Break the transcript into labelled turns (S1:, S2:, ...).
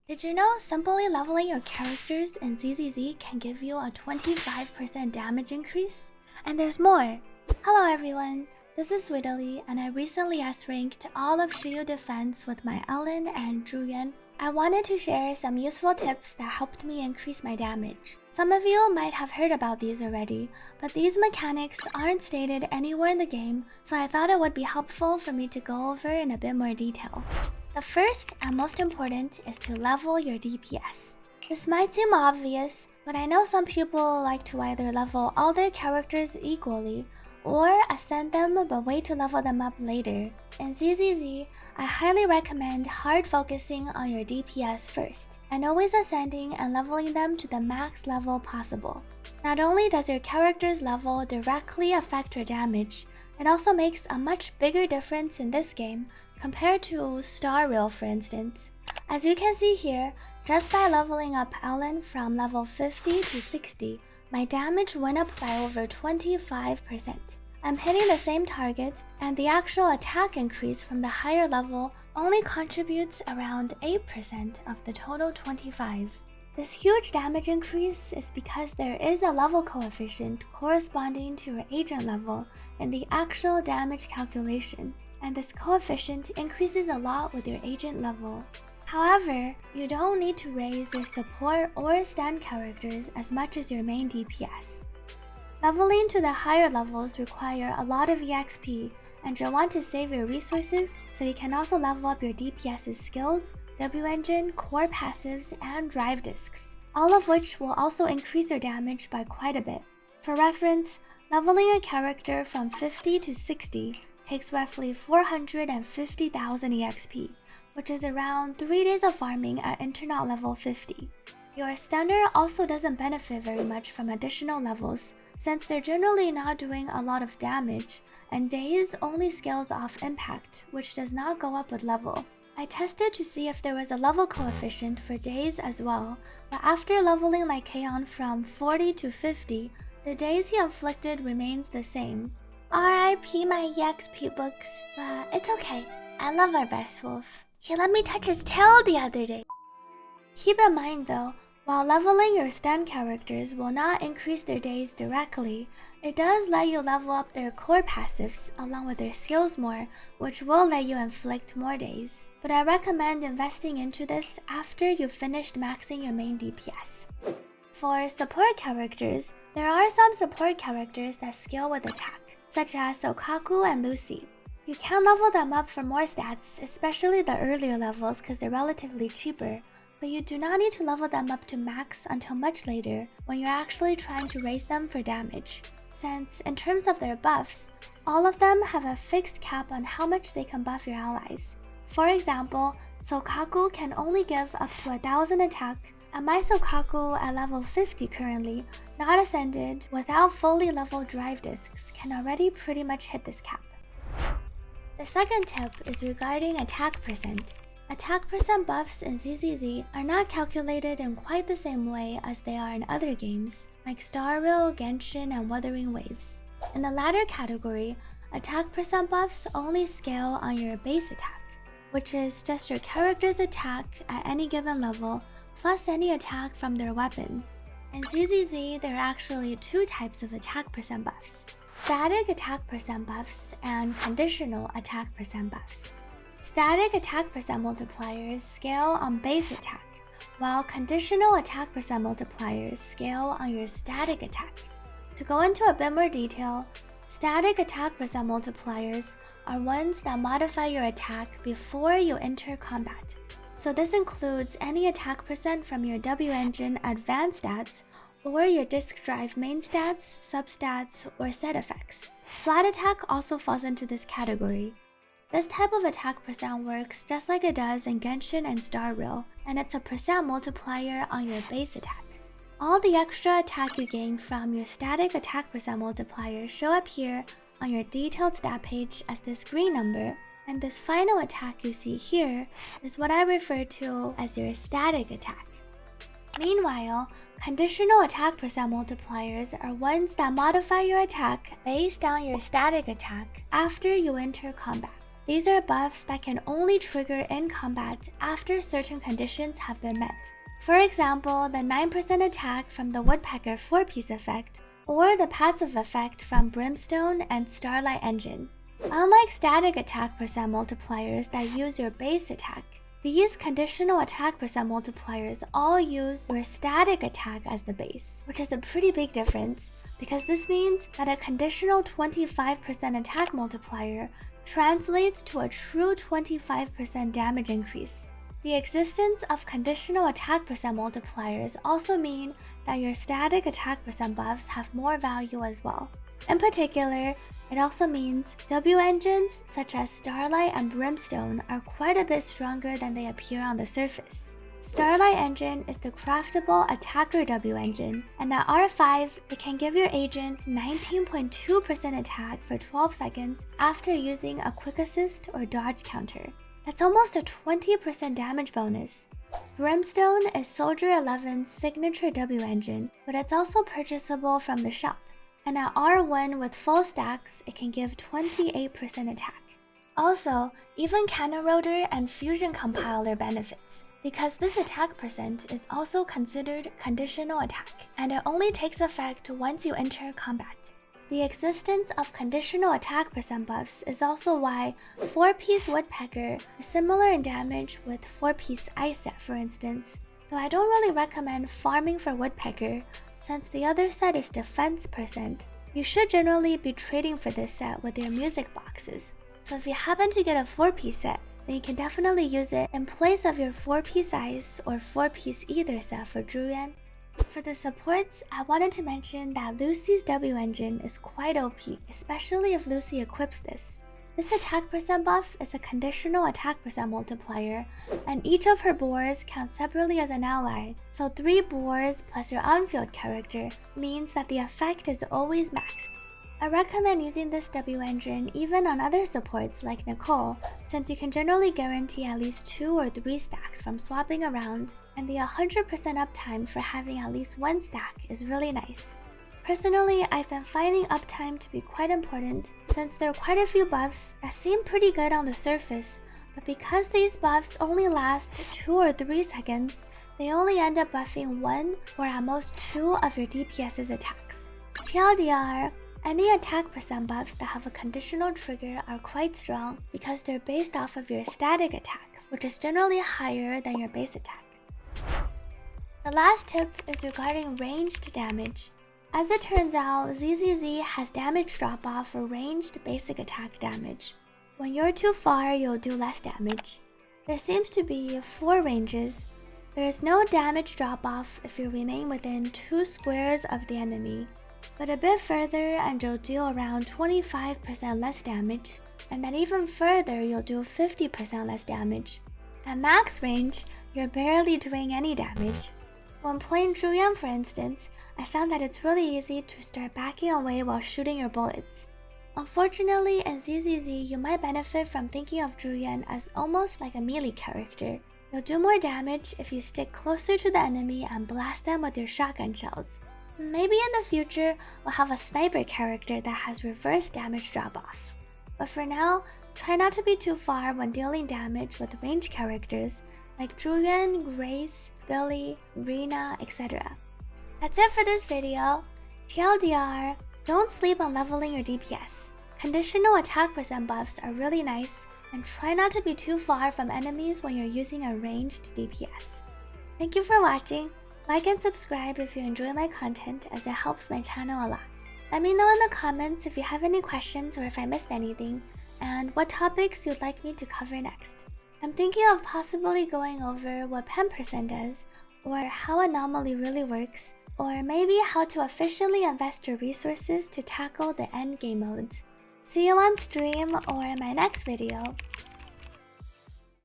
S1: Did you know simply leveling your characters in ZZZ can give you a 25% damage increase? And there's more! Hello everyone, this is Sweetly, and I recently S-ranked all of Shiyu Defense with my Ellen and Zhuyuan. I wanted to share some useful tips that helped me increase my damage. Some of you might have heard about these already, but these mechanics aren't stated anywhere in the game, so I thought it would be helpful for me to go over in a bit more detail. The first and most important is to level your DPS. This might seem obvious, but I know some people like to either level all their characters equally or ascend them but wait to level them up later. In ZZZ, I highly recommend hard focusing on your DPS first, and always ascending and leveling them to the max level possible. Not only does your character's level directly affect your damage, it also makes a much bigger difference in this game compared to Star Rail, for instance. As you can see here, just by leveling up Ellen from level 50 to 60, my damage went up by over 25%. I'm hitting the same target, and the actual attack increase from the higher level only contributes around 8% of the total 25. This huge damage increase is because there is a level coefficient corresponding to your agent level in the actual damage calculation, and this coefficient increases a lot with your agent level. However, you don't need to raise your support or stun characters as much as your main DPS. Leveling to the higher levels require a lot of EXP, and you'll want to save your resources so you can also level up your DPS's skills, W engine, core passives, and drive discs, all of which will also increase your damage by quite a bit. For reference, leveling a character from 50 to 60 takes roughly 450,000 EXP, which is around 3 days of farming at internal level 50. Your stunner also doesn't benefit very much from additional levels, since they're generally not doing a lot of damage, and days only scales off impact, which does not go up with level. I tested to see if there was a level coefficient for days as well, but after leveling Lycaon from 40 to 50, the days he inflicted remains the same. RIP my EXP books, but it's okay. I love our best wolf. He let me touch his tail the other day. Keep in mind though, while leveling your stun characters will not increase their days directly, it does let you level up their core passives along with their skills more, which will let you inflict more days. But I recommend investing into this after you've finished maxing your main DPS. For support characters, there are some support characters that scale with attack, such as Sokaku and Lucy. You can level them up for more stats, especially the earlier levels because they're relatively cheaper, but you do not need to level them up to max until much later when you're actually trying to raise them for damage, since in terms of their buffs, all of them have a fixed cap on how much they can buff your allies. For example, Sokaku can only give up to 1000 attack, and my Sokaku at level 50 currently, not ascended, without fully leveled drive discs, can already pretty much hit this cap. The second tip is regarding attack percent. Attack percent buffs in ZZZ are not calculated in quite the same way as they are in other games, like Star Rail, Genshin, and Wuthering Waves. In the latter category, attack percent buffs only scale on your base attack, which is just your character's attack at any given level, plus any attack from their weapon. In ZZZ, there are actually two types of attack percent buffs: static attack percent buffs and conditional attack percent buffs. Static attack percent multipliers scale on base attack, while conditional attack percent multipliers scale on your static attack. To go into a bit more detail, static attack percent multipliers are ones that modify your attack before you enter combat. So this includes any attack percent from your W engine advanced stats or your disk drive main stats, substats, or set effects. Flat attack also falls into this category. This type of attack percent works just like it does in Genshin and Star Rail, and it's a percent multiplier on your base attack. All the extra attack you gain from your static attack percent multipliers show up here on your detailed stat page as this green number, and this final attack you see here is what I refer to as your static attack. Meanwhile, conditional attack percent multipliers are ones that modify your attack based on your static attack after you enter combat. These are buffs that can only trigger in combat after certain conditions have been met. For example, the 9% attack from the Woodpecker 4-piece effect, or the passive effect from Brimstone and Starlight Engine. Unlike static attack percent multipliers that use your base attack, these conditional attack percent multipliers all use your static attack as the base, which is a pretty big difference, because this means that a conditional 25% attack multiplier translates to a true 25% damage increase. The existence of conditional attack percent multipliers also mean that your static attack percent buffs have more value as well. In particular, it also means W engines such as Starlight and Brimstone are quite a bit stronger than they appear on the surface. Starlight Engine is the craftable attacker W engine, and at R5, it can give your agent 19.2% attack for 12 seconds after using a quick assist or dodge counter. That's almost a 20% damage bonus. Brimstone is Soldier 11's signature W engine, but it's also purchasable from the shop. And at R1 with full stacks, it can give 28% attack. Also, even Cannon Rotor and Fusion Compiler benefits, because this attack percent is also considered conditional attack, and it only takes effect once you enter combat. The existence of conditional attack percent buffs is also why 4-piece Woodpecker is similar in damage with 4-piece Ice set, for instance, though I don't really recommend farming for Woodpecker since the other set is defense percent. You should generally be trading for this set with your music boxes, so if you happen to get a 4-piece set, then you can definitely use it in place of your 4-piece Ice or 4-piece Ether set for Druyan. For the supports, I wanted to mention that Lucy's W engine is quite OP, especially if Lucy equips this. This attack percent buff is a conditional attack percent multiplier, and each of her boars counts separately as an ally, so 3 boars plus your on-field character means that the effect is always maxed. I recommend using this W engine even on other supports like Nicole, since you can generally guarantee at least 2 or 3 stacks from swapping around, and the 100% uptime for having at least 1 stack is really nice. Personally, I've been finding uptime to be quite important, since there are quite a few buffs that seem pretty good on the surface, but because these buffs only last 2 or 3 seconds, they only end up buffing 1 or at most 2 of your DPS's attacks. TLDR, any attack percent buffs that have a conditional trigger are quite strong because they're based off of your static attack, which is generally higher than your base attack. The last tip is regarding ranged damage. As it turns out, ZZZ has damage drop-off for ranged basic attack damage. When you're too far, you'll do less damage. There seems to be 4 ranges. There is no damage drop-off if you remain within 2 squares of the enemy, but a bit further and you'll deal around 25% less damage, and then even further you'll do 50% less damage. At max range, you're barely doing any damage. When playing Druyan, for instance, I found that it's really easy to start backing away while shooting your bullets. Unfortunately, in ZZZ, you might benefit from thinking of Druyan as almost like a melee character. You'll do more damage if you stick closer to the enemy and blast them with your shotgun shells. Maybe in the future, we'll have a sniper character that has reverse damage drop-off. But for now, try not to be too far when dealing damage with ranged characters like Druyan, Grace, Billy, Rena, etc. That's it for this video. TLDR, don't sleep on leveling your DPS. Conditional attack percent buffs are really nice, and try not to be too far from enemies when you're using a ranged DPS. Thank you for watching. Like and subscribe if you enjoy my content, as it helps my channel a lot. Let me know in the comments if you have any questions or if I missed anything, and what topics you'd like me to cover next. I'm thinking of possibly going over what pen percent does, or how Anomaly really works, or maybe how to efficiently invest your resources to tackle the endgame modes. See you on stream or in my next video.